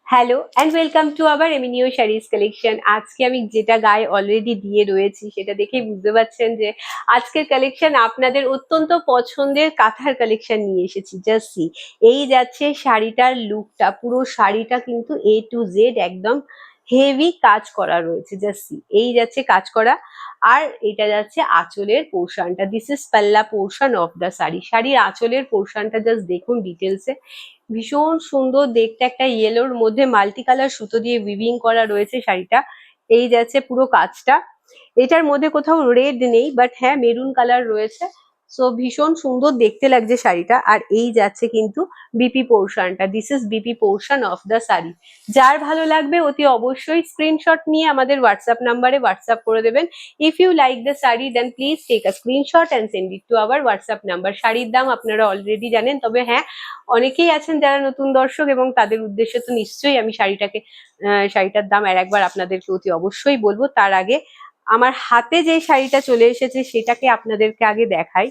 Hello and welcome to our এমিনিও saris collection. আজকে আমি যেটা গায়ে অলরেডি দিয়ে রয়েছি সেটা দেখেই বুঝতে পারছেন যে আজকের কালেকশন আপনাদের অত্যন্ত পছন্দের কাঁথার কালেকশন নিয়ে এসেছি। জাস্ট সি, এই যাচ্ছে শাড়িটার লুকটা, পুরো শাড়িটা কিন্তু এ টু জেড একদম হেভি কাজ করা রয়েছে। জাস্ট সি, এই যাচ্ছে কাজ করা, আর এটা যাচ্ছে আঁচলের পোর্শনটা। দিস ইজ পাল্লা পোর্শন অফ দ্য শাড়ি। শাড়ির আঁচলের পোর্শনটা জাস্ট দেখুন ডিটেলসে, ভীষণ সুন্দর দেখতে। একটা ইয়েলোর মধ্যে মাল্টি কালার সুতো দিয়ে উইভিং করা রয়েছে শাড়িটা। এই যাচ্ছে পুরো কাজটা। এটার মধ্যে কোথাও রেড নেই, বাট হ্যাঁ মেরুন কালার রয়েছে। সো ভীষণ সুন্দর দেখতে লাগছে শাড়িটা। আর এই যাচ্ছে কিন্তু বিপি পোর্শনটা। This is BP portion of the sari. যার ভালো লাগবে অতি অবশ্যই স্ক্রিনশট নিয়ে আমাদের হোয়াটসঅ্যাপ নাম্বারে হোয়াটসঅ্যাপ করে দেবেন। If you like the sari then please take a screenshot and send it to our WhatsApp number. শাড়ির দাম আপনারা অলরেডি জানেন, তবে হ্যাঁ অনেকেই আছেন যারা নতুন দর্শক, এবং তাদের উদ্দেশ্যে তো নিশ্চয়ই আমি শাড়িটার দাম আর একবার আপনাদেরকে অতি অবশ্যই বলবো। তার আগে আমার হাতে যে শাড়িটা চলে এসেছে সেটাকে আপনাদেরকে আগে দেখাই।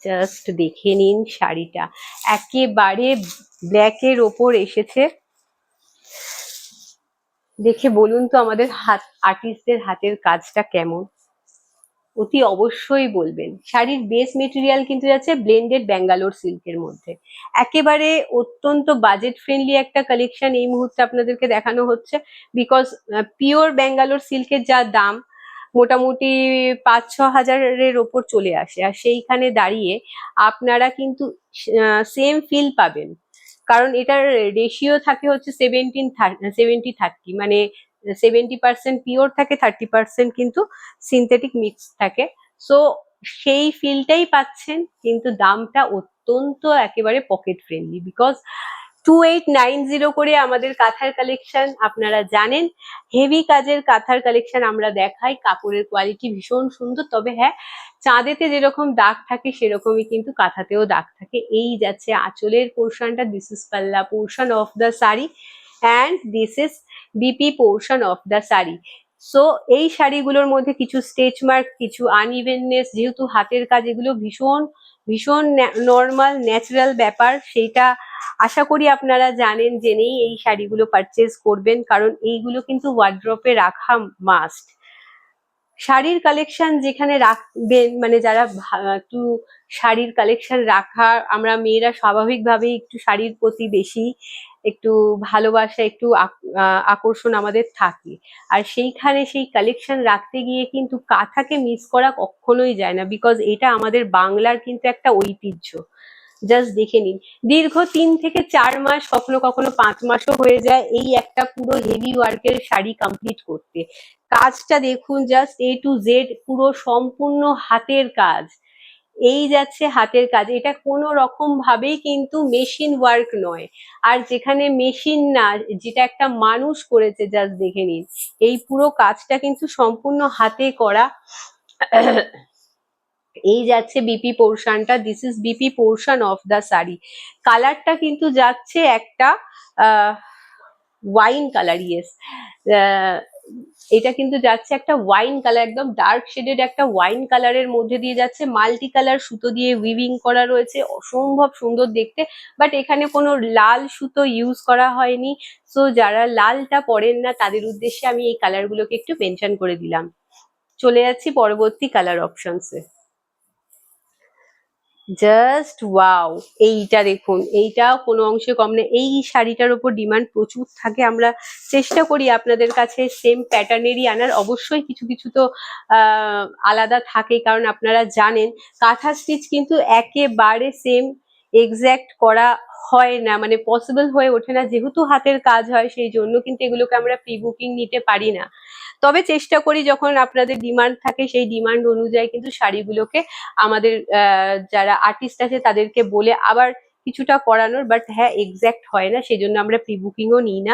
জাস্ট দেখে নিন শাড়িটা, একেবারে ব্ল্যাকের ওপর এসেছে। দেখে বলুন তো আমাদের আর্টিস্টদের হাতের কাজটা কেমন, অতি অবশ্যই বলবেন। শাড়ির বেস মেটেরিয়াল কিন্তু যাচ্ছে ব্লেন্ডেড ব্যাঙ্গালোর সিল্কের মধ্যে। একেবারে অত্যন্ত বাজেট ফ্রেন্ডলি একটা কালেকশন এই মুহূর্তে আপনাদেরকে দেখানো হচ্ছে, বিকজ পিওর ব্যাঙ্গালোর সিল্কের যা দাম মোটামুটি 5-6 হাজারের ওপর চলে আসে, আর সেইখানে দাঁড়িয়ে আপনারা কিন্তু সেম ফিল পাবেন। কারণ এটার রেশিও থাকে হচ্ছে 70-30, মানে 70% পিওর থাকে, 30% কিন্তু সিনথেটিক মিক্স থাকে। সো সেই ফিলটাই পাচ্ছেন, কিন্তু দামটা অত্যন্ত একেবারে পকেট ফ্রেন্ডলি, বিকজ 2890 করে আমাদের কাঁথার কালেকশন। আপনারা জানেন হেভি কাজের কাঁথার কালেকশন আমরা দেখাই, কাপড়ের কোয়ালিটি ভীষণ সুন্দর। তবে হ্যাঁ, চাঁদেতে যেরকম দাগ থাকে সেরকমই কিন্তু কাঁথাতেও দাগ থাকে। এই যাচ্ছে আঁচলের পোর্শনটা। দিস ইজ পাল্লা portion of the sari and this is BP portion of the sari. So এই শাড়িগুলোর মধ্যে কিছু স্টেচ মার্ক, কিছু আনইভেননেস, যেহেতু হাতের কাজ, এগুলো ভীষণ ভীষণ নর্মাল ন্যাচারাল ব্যাপার। সেইটা আশা করি আপনারা জানেন, জেনেই এই শাড়িগুলো পারচেজ করবেন, কারণ এইগুলো কিন্তু ওয়ার্ড্রপে রাখা মাস্ট। শাড়ির কালেকশন যেখানে রাখবেন, মানে যারা একটু শাড়ির কালেকশন রাখা, আমরা মেয়েরা স্বাভাবিকভাবেই একটু শাড়ির প্রতি বেশি একটু ভালোবাসা, একটু আকর্ষণ আমাদের থাকে। আর সেইখানে সেই কালেকশন রাখতে গিয়ে কিন্তু কাঁথাকে মিস করা কখনোই যায় না, বিকজ এটা আমাদের বাংলার কিন্তু একটা ঐতিহ্য। জাস্ট দেখে নিন, দীর্ঘ 3 থেকে 4 মাস, কখনো কখনো 5 মাসও হয়ে যায় এই একটা পুরো হেভি ওয়ার্কের শাড়ি কমপ্লিট করতে। কাজটা দেখুন, জাস্ট এ টু জেড পুরো সম্পূর্ণ হাতের কাজ। এই যাচ্ছে হাতের কাজ, এটা কোনো রকম ভাবেই কিন্তু মেশিন ওয়ার্ক নয়। আর যেখানে মেশিন না, যেটা একটা মানুষ করেছে, জাস্ট দেখে নিন। এই পুরো কাজটা কিন্তু সম্পূর্ণ হাতে করা। এই যাচ্ছে বিপি পোর্শনটা। This is BP portion of the sari. কালারটা কিন্তু যাচ্ছে একটা ওয়াইন কালার। ইয়েস, এটা কিন্তু যাচ্ছে একটা ওয়াইন কালার, একদম ডার্ক শেডেড একটা ওয়াইন কালারের মধ্যে দিয়ে যাচ্ছে। মাল্টি কালার সুতো দিয়ে উইভিং করা রয়েছে, অসম্ভব সুন্দর দেখতে। বাট এখানে কোনো লাল সুতো ইউজ করা হয়নি। সো যারা লালটা পরেন না তাদের উদ্দেশ্যে আমি এই কালারগুলোকে একটু মেনশন করে দিলাম। চলে যাচ্ছি পরবর্তী কালার অপশনসে। জাস্ট ওয়াও, এইটা দেখুন, এইটাও কোনো অংশে কম না। এই শাড়িটার উপর ডিমান্ড প্রচুর থাকে, আমরা চেষ্টা করি আপনাদের কাছে সেম প্যাটার্নেরই আনার। অবশ্যই কিছু কিছু তো আলাদা থাকে, কারণ আপনারা জানেন কাঁথা স্টিচ কিন্তু একেবারে সেম এক্স্যাক্ট করা হয় না, মানে পসিবল হয়ে ওঠে না। যেহেতু হাতের কাজ হয় সেই জন্য কিন্তু এগুলোকে আমরা প্রি বুকিং নিতে পারি না। তবে চেষ্টা করি যখন আপনাদের ডিমান্ড থাকে সেই ডিমান্ড অনুযায়ী কিন্তু শাড়িগুলোকে আমাদের যারা আর্টিস্ট আছে তাদেরকে বলে আবার কিছুটা করানোর। বাট হ্যাঁ, এক্স্যাক্ট হয় না, সেই জন্য আমরা প্রি বুকিংও নিই না,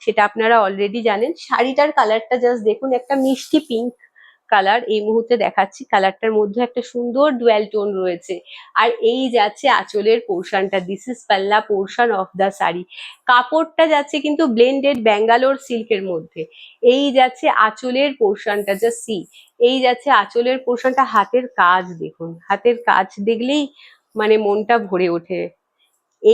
সেটা আপনারা অলরেডি জানেন। শাড়িটার কালারটা জাস্ট দেখুন, একটা মিষ্টি পিঙ্ক কালার এই মুহূর্তে দেখাচ্ছি। কালারটার মধ্যে একটা সুন্দর ডুয়াল টোন রয়েছে। আর এই যাচ্ছে আঁচলের পোর্শনটা। দিস ইজ পাল্লা পোর্শন অফ দ্য শাড়ি। কাপড়টা যাচ্ছে কিন্তু ব্লেন্ডেড ব্যাঙ্গালোর সিল্কের মধ্যে। এই যাচ্ছে আঁচলের পোর্শনটা, জাস্ট সি। এই যাচ্ছে আঁচলের পোর্শনটা। হাতের কাজ দেখুন, হাতের কাজ দেখলেই মানে মনটা ভরে ওঠে।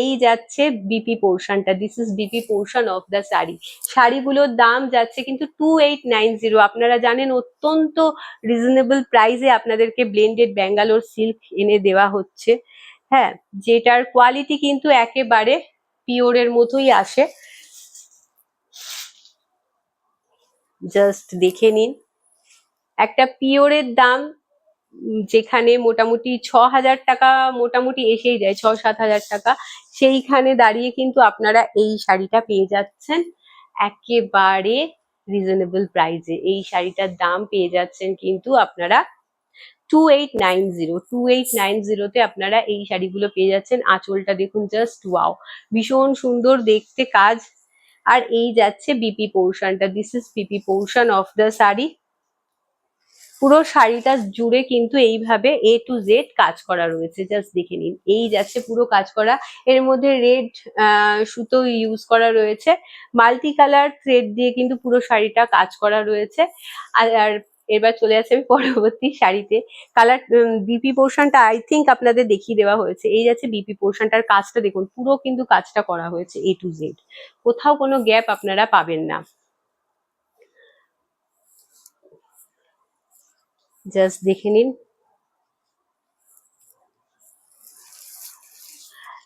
এই যাচ্ছে বিপি পোর্শনটা, this is BP portion of the sari. শাড়িগুলোর দাম যাচ্ছে কিন্তু 2890। আপনারা জানেন অত্যন্ত রিজনেবল প্রাইসে আপনাদেরকে ব্লেন্ডেড ব্যাঙ্গালোর সিল্ক এনে দেওয়া হচ্ছে। হ্যাঁ, যেটার কোয়ালিটি কিন্তু একেবারে পিওরের মতোই আসে। জাস্ট দেখে নিন, একটা পিওরের দাম যেখানে মোটামুটি 6,000 টাকা মোটামুটি এসেই যায়, 6-7 হাজার টাকা, সেইখানে দাঁড়িয়ে কিন্তু আপনারা এই শাড়িটা পেয়ে যাচ্ছেন একেবারে রিজনেবল প্রাইসে। এই শাড়িটার দাম পেয়ে যাচ্ছেন কিন্তু আপনারা 2890 তে আপনারা এই শাড়িগুলো পেয়ে যাচ্ছেন। আঁচলটা দেখুন, জাস্ট ওয়াও, ভীষণ সুন্দর দেখতে কাজ। আর এই যাচ্ছে বিপি পোর্শনটা, this is BP portion of the sari. পুরো শাড়িটা জুড়ে কিন্তু এইভাবে A to Z কাজ করা রয়েছে, জাস্ট দেখে নিন। এই যাচ্ছে পুরো কাজ করা, এর মধ্যে রেড সুতো ইউজ করা রয়েছে, মাল্টি কালার থ্রেড দিয়ে কিন্তু পুরো শাড়িটা কাজ করা রয়েছে। আর এবার চলে যাচ্ছে আমি পরবর্তী শাড়িতে। কালার বিপি পোর্শনটা আই থিঙ্ক আপনাদের দেখিয়ে দেওয়া হয়েছে। এই যাচ্ছে বিপি পোর্শনটার কাজটা দেখুন, পুরো কিন্তু কাজটা করা হয়েছে A to Z, কোথাও কোনো গ্যাপ আপনারা পাবেন না। জাস্ট দেখে নিন।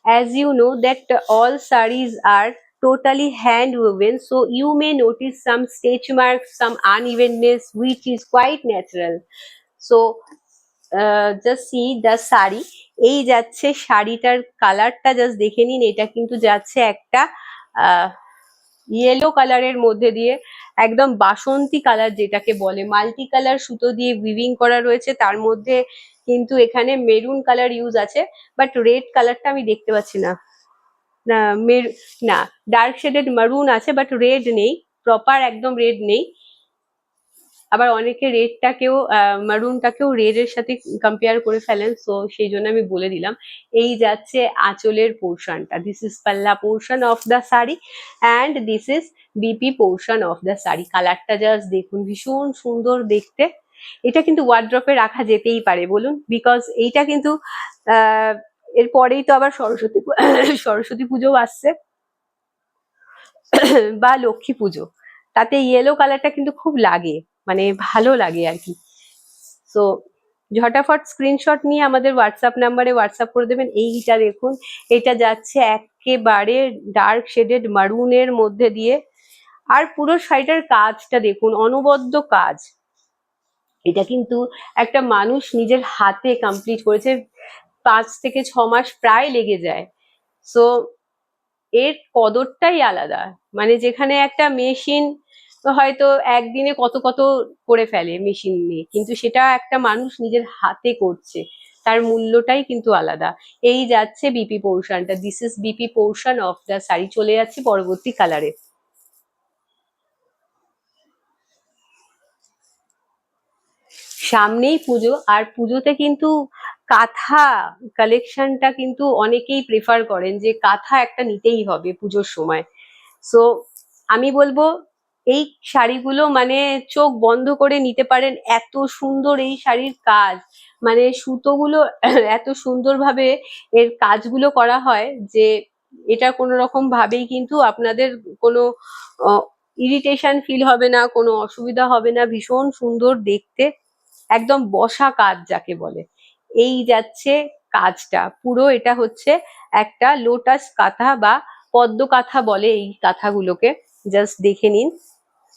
As you know that all sarees are totally hand woven, so you may notice some stitch marks, some unevenness, which is quite natural. So just see the saree. এই যাচ্ছে শাড়িটার কালারটা, জাস্ট দেখে নিন। এটা কিন্তু যাচ্ছে একটা ইয়েলো কালারের মধ্যে দিয়ে, একদম বাসন্তী কালার যেটাকে বলে, মাল্টি কালার সুতো দিয়ে উইভিং করা রয়েছে। তার মধ্যে কিন্তু এখানে মেরুন কালার ইউজ আছে, বাট রেড কালারটা আমি দেখতে পাচ্ছি না। না না, ডার্ক শেডেড মারুন আছে, বাট রেড নেই, প্রপার একদম রেড নেই। আবার অনেকে রেডটাকেও মারুনটাকেও রেড এর সাথে কম্পেয়ার করে ফেলেন, সো সেই জন্য আমি বলে দিলাম। এই যাচ্ছে আঁচলের পোর্শনটা, দিস ইজ পাল্লা portion of the sari and this is BP portion of the sari. কালারটা জাস্ট দেখুন, ভীষণ সুন্দর দেখতে। এটা কিন্তু ওয়ার্ড্রপে রাখা যেতেই পারে বলুন, বিকজ এইটা কিন্তু এরপরেই তো আবার সরস্বতী পুজো আসছে বা লক্ষ্মী পুজো, তাতে ইয়েলো কালারটা কিন্তু খুব লাগে, মানে ভালো লাগে আর কি। সো ঝটাফট স্ক্রিনশট নিয়ে আমাদের হোয়াটসঅ্যাপ নাম্বারে হোয়াটসঅ্যাপ করে দেবেন। এইটা দেখুন, এটা যাচ্ছে একেবারে ডার্ক শেডেড মারুনের মধ্যে দিয়ে। আর পুরো শাড়িটার কাজটা দেখুন, অনবদ্য কাজ। এটা কিন্তু একটা মানুষ নিজের হাতে কমপ্লিট করেছে, 5 থেকে 6 মাস প্রায় লেগে যায়। সো এর কদরটাই আলাদা, মানে যেখানে একটা মেশিন হয়তো একদিনে কত কত করে ফেলে মেশিন নিয়ে, কিন্তু সেটা একটা মানুষ নিজের হাতে করছে, তার মূল্যটাই কিন্তু আলাদা। এই যাচ্ছে বিপি পোর্শনটা, this is BP portion of the sari. চলে যাচ্ছে পরবর্তী কালারে। সামনেই পুজো, আর পুজোতে কিন্তু কাঁথা কালেকশনটা কিন্তু অনেকেই প্রেফার করেন যে কাঁথা একটা নিতেই হবে পুজোর সময়। সো আমি বলবো এই শাড়িগুলো মানে চোখ বন্ধ করে নিতে পারেন, এত সুন্দর এই শাড়ির কাজ, মানে সুতোগুলো এত সুন্দরভাবে এর কাজগুলো করা হয় যে এটা কোনো রকম ভাবেই কিন্তু আপনাদের কোনো ইরিটেশন ফিল হবে না, কোনো অসুবিধা হবে না, ভীষণ সুন্দর দেখতে, একদম বসা কাজ যাকে বলে। এই যাচ্ছে কাজটা পুরো, এটা হচ্ছে একটা লোটাস কাঁথা বা পদ্ম কাঁথা বলে এই কাঁথাগুলোকে, জাস্ট দেখে নিন।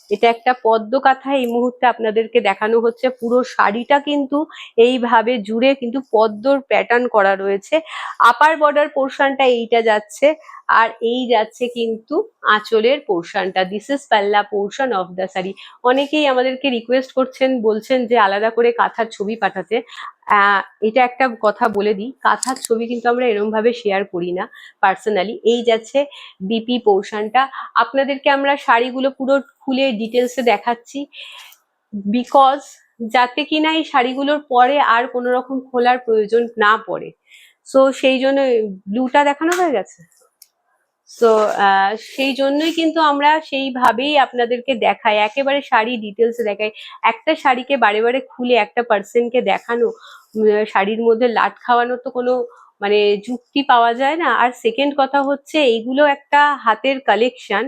এটা একটা পদ্ম কাঁথা এই মুহূর্তে আপনাদেরকে দেখানো হচ্ছে। পুরো শাড়িটা কিন্তু এইভাবে জুড়ে কিন্তু পদ্মর প্যাটার্ন করা রয়েছে। আপার বর্ডার পোর্শনটা এইটা যাচ্ছে, আর এই যাচ্ছে কিন্তু আঁচলের পোর্শনটা, দিস ইজ পাল্লা পোর্শন অফ দ্য শাড়ি। অনেকেই আমাদেরকে রিকোয়েস্ট করছেন, বলছেন যে আলাদা করে কাঁথার ছবি পাঠাতে। এটা একটা কথা বলে দিই, কাঁথার ছবি কিন্তু আমরা এরকম ভাবে শেয়ার করি না পার্সোনালি। এই যাচ্ছে বিপি পোর্শনটা। আপনাদেরকে আমরা শাড়িগুলো পুরো খুলে ডিটেলসে দেখাচ্ছি, বিকজ যাতে কিনা এই শাড়িগুলোর পরে আর কোনো রকম খোলার প্রয়োজন না পড়ে। সো সেই জন্য ব্লুটা দেখানো হয়ে গেছে। সো সেই জন্যই কিন্তু আমরা সেইভাবেই আপনাদেরকে দেখাই, একেবারে শাড়ি ডিটেলসে দেখাই। একটা শাড়িকে বারে বারে খুলে একটা পার্সনকে দেখানো, শাড়ির মধ্যে লাট খাওয়ানোর তো কোনো মানে যুক্তি পাওয়া যায় না। আর সেকেন্ড কথা হচ্ছে এইগুলো একটা হাতের কালেকশন,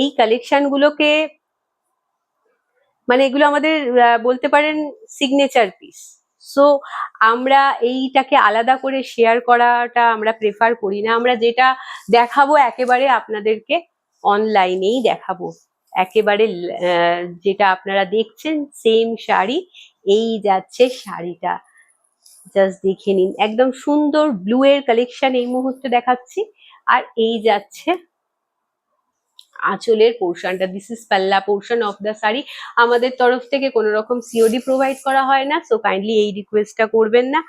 এই কালেকশন গুলোকে মানে এগুলো আমাদের বলতে পারেন সিগনেচার পিস। সো আমরা এইটাকে আলাদা করে শেয়ার করাটা আমরা প্রেফার করি না। আমরা যেটা দেখাবো একেবারে আপনাদেরকে অনলাইনেই দেখাবো, একেবারে যেটা আপনারা দেখছেন সেম শাড়ি। এই যাচ্ছে শাড়িটা, জাস্ট দেখে নিন, একদম সুন্দর ব্লু এর কালেকশন এই মুহূর্তে দেখাচ্ছি। আর এই যাচ্ছে আঁচলের পোর্শনটা, দিস ইজ পাল্লা পোর্শন অফ দ্য শাড়ি। আমাদের তরফ থেকে কোনো রকম সিওডি প্রোভাইড করা হয় না, সো কাইন্ডলি এই রিকোয়েস্টটা করবেন না।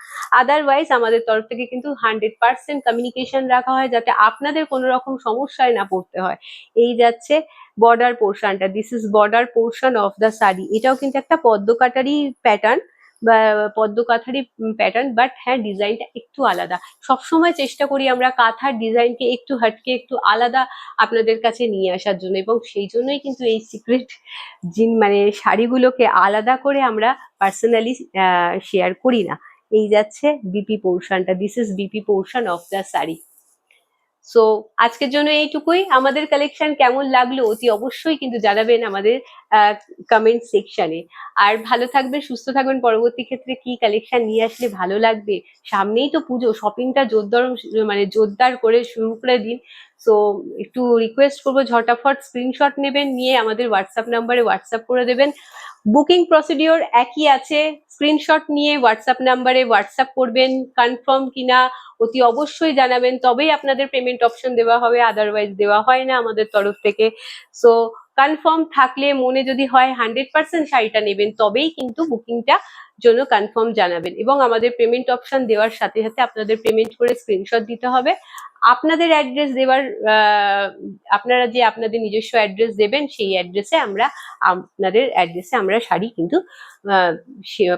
আদারওয়াইজ আমাদের তরফ থেকে কিন্তু 100% কমিউনিকেশন রাখা হয় যাতে আপনাদের কোনো রকম সমস্যায় না পড়তে হয়। এই যাচ্ছে বর্ডার পোর্শনটা, this is border portion of the sari. এটাও কিন্তু একটা পদ্মকাটারি প্যাটার্ন বা পদ্মকাঠারি প্যাটার্ন, বাট হ্যাঁ ডিজাইনটা একটু আলাদা। সবসময় চেষ্টা করি আমরা কাঁথার ডিজাইনকে একটু হাটকে একটু আলাদা আপনাদের কাছে নিয়ে আসার জন্য, এবং সেই জন্যই কিন্তু এই সিক্রেট মানে শাড়িগুলোকে আলাদা করে আমরা পার্সোনালি শেয়ার করি না। এই যাচ্ছে বিপি পোর্শনটা, this is BP portion of the sari. So আজকের জন্য এইটুকুই। আমাদের কালেকশন কেমন লাগলো অতি অবশ্যই কিন্তু জানাবেন আমাদের কমেন্ট সেকশনে। আর ভালো থাকবেন, সুস্থ থাকবেন। পরবর্তী ক্ষেত্রে কি কালেকশন নিয়ে আসলে ভালো লাগবে, সামনেই তো পুজো, শপিংটা জোরদার মানে জোরদার করে শুরু করে দিন। সো একটু রিকোয়েস্ট করবো ঝটাফট স্ক্রিনশট নেবেন, নিয়ে আমাদের হোয়াটসঅ্যাপ নাম্বারে হোয়াটসঅ্যাপ করে দেবেন। বুকিং প্রসিডিওর একই আছে, স্ক্রিনশট নিয়ে হোয়াটসঅ্যাপ নাম্বারে হোয়াটসঅ্যাপ করবেন, কনফার্ম কিনা অতি অবশ্যই জানাবেন, তবেই আপনাদের পেমেন্ট অপশন দেওয়া হবে, আদারওয়াইজ দেওয়া হয় না আমাদের তরফ থেকে। সো কনফার্ম থাকলে, মনে যদি হয় 100% শাড়িটা নেবেন, তবেই কিন্তু বুকিংটা জন্য কনফার্ম জানাবেন, এবং আমাদের পেমেন্ট অপশন দেওয়ার সাথে সাথে আপনাদের পেমেন্ট করে স্ক্রিনশট দিতে হবে। আপনাদের অ্যাড্রেস দেওয়ার আপনারা যে আপনাদের নিজস্ব অ্যাড্রেস দেবেন, সেই অ্যাড্রেসে আমরা আপনাদের অ্যাড্রেসে আমরা শাড়ি কিন্তু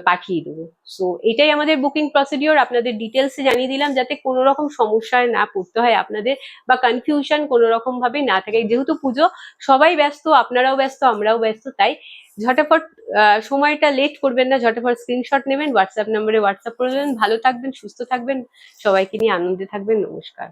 পাঠিয়ে দেবো। সো এটাই আমাদের বুকিং প্রসিডিওর, আপনাদের ডিটেলসে জানিয়ে দিলাম যাতে কোনো রকম সমস্যায় না পড়তে হয় আপনাদের, বা কনফিউশন কোনো রকম ভাবে না থাকে। যেহেতু পুজো, সবাই ব্যস্ত, আপনারাও ব্যস্ত, আমরাও ব্যস্ত, তাই ঝটাফট সময়টা লেট করবেন না, ঝটাফট স্ক্রিনশট নেবেন, হোয়াটসঅ্যাপ নাম্বারে হোয়াটসঅ্যাপ করে দেবেন। ভালো থাকবেন, সুস্থ থাকবেন, সবাইকে নিয়ে আনন্দে থাকবেন। নমস্কার।